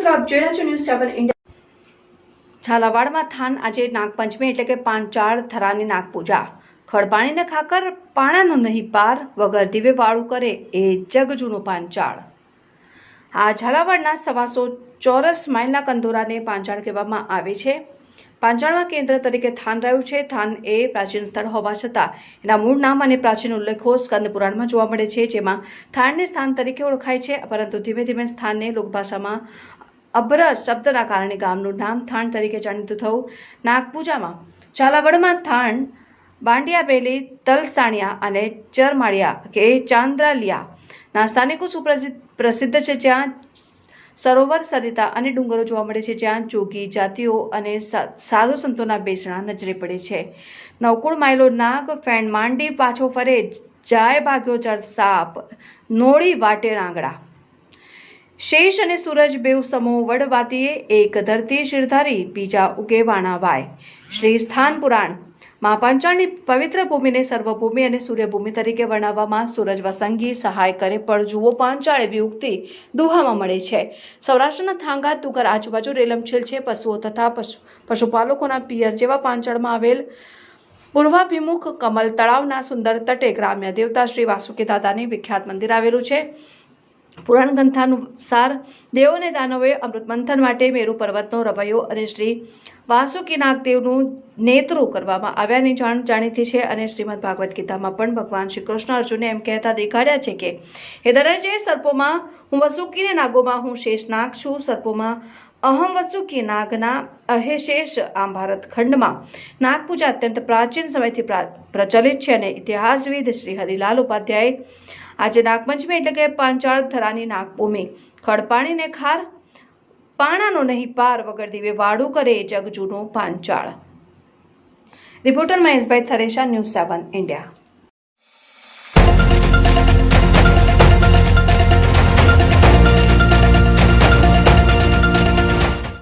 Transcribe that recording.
મિત્રો આપ જોઈ રહ્યા છો ન્યૂઝ 7 ઇન્ડિયા। ઝાલાવાડમાં થાન આજે નાગપંચમી એટલે કે પાંચાળ થરાની નાગપૂજા। ખડપાણીને ખાકર પાણાનો નહીં પાર, વગર દીવે વાળું કરે એ જગજૂનું પાંચાળ। આ ઝાલાવાડના 125 ચોરસ માઇલના કંદોરાને પાંચાળ કહેવામાં આવે છે। પાંચાળમાં કેન્દ્ર તરીકે થાન રહ્યું છે। થાન એ પ્રાચીન સ્થળ હોવા છતાં એના મૂળ નામ અને પ્રાચીન ઉલ્લેખો સ્કંદ પુરાણમાં જોવા મળે છે, જેમાં થાનને સ્થાન તરીકે ઓળખાય છે, પરંતુ ધીમે ધીમે સ્થાનને લોકભાષામાં અબ્ર શબ્દના કારણે ગામનું નામ થાન તરીકે જાણીતું થયું। નાગપૂજામાં ઝાલાવાડમાં થાન, બાંડિયાબેલી, તલસાણિયા અને ચરમાળિયા કે ચાંદ્રાલિયાના સ્થાનિકો પ્રસિદ્ધ છે, જ્યાં સરોવર, સરિતા અને ડુંગરો જોવા મળે છે, જ્યાં જોગી જાતિઓ અને સાધુ સંતોના બેસણા નજરે પડે છે। નવકુળ માયલો નાગ ફેણ માંડી પાછો ફરે, જાય ભાગ્યો ચર સાપ, નોળી વાટે આંગળા। શેષ અને સૂરજ બેઉ સમો વડવાતીએ, એક ધરતી શિરધારી, બીજા ઉગે વાણા વાય। શ્રી સ્થાન પુરાણ માં પાંચાળની પવિત્ર ભૂમિને સર્વભૂમિ અને સૂર્યભૂમિ તરીકે વર્ણવવામાં સૂરજ વસંગી સહાય કરે પણ જુઓ પાંચાળ એવી ઉક્તિ દુહામાં મળે છે। સૌરાષ્ટ્રના થાંગા, તુગર આજુબાજુ રેલમછેલ છે। પશુઓ તથા પશુપાલકોના પિયર જેવા પાંચાળમાં આવેલ પૂર્વાભિમુખ કમલ તળાવના સુંદર તટે ગ્રામ્ય દેવતા શ્રી વાસુકી દાદાની વિખ્યાત મંદિર આવેલું છે। પુરાણ ગ્રંથાનુસાર દેવો અને દાનવોએ અમૃત મંથન માટે મેરુ પર્વતનો રવૈયો અને શ્રી વાસુકીનાગ દેવનું નેતૃ કરવામાં આવ્યાની જાણીતી છે। અને શ્રીમદ ભાગવત ગીતામાં પણ ભગવાન શ્રી કૃષ્ણ અર્જુનને એમ કહેતા દેખાડ્યા છે કે હે ધનંજય, સર્પોમાં હું વસુકી ને નાગોમાં હું શેષ નાગ છું। સર્પોમાં અહમ વસુકી, નાગના અહે શેષ। આમ ભારત ખંડમાં નાગપૂજા અત્યંત પ્રાચીન સમયથી પ્રચલિત છે અને ઇતિહાસવિદ શ્રી હરિલાલ ઉપાધ્યાય આજે નાગપંચમી એટલે કે પાંચાળ થરાની નાગભૂમિ, ખડપાણીને ખાર પાણાનો નહીં પાર, વગર દીવે વાડું કરે જગજૂનું પાંચાળ। રિપોર્ટર મહેશભાઈ થરેશા, ન્યૂઝ 7 ઇન્ડિયા।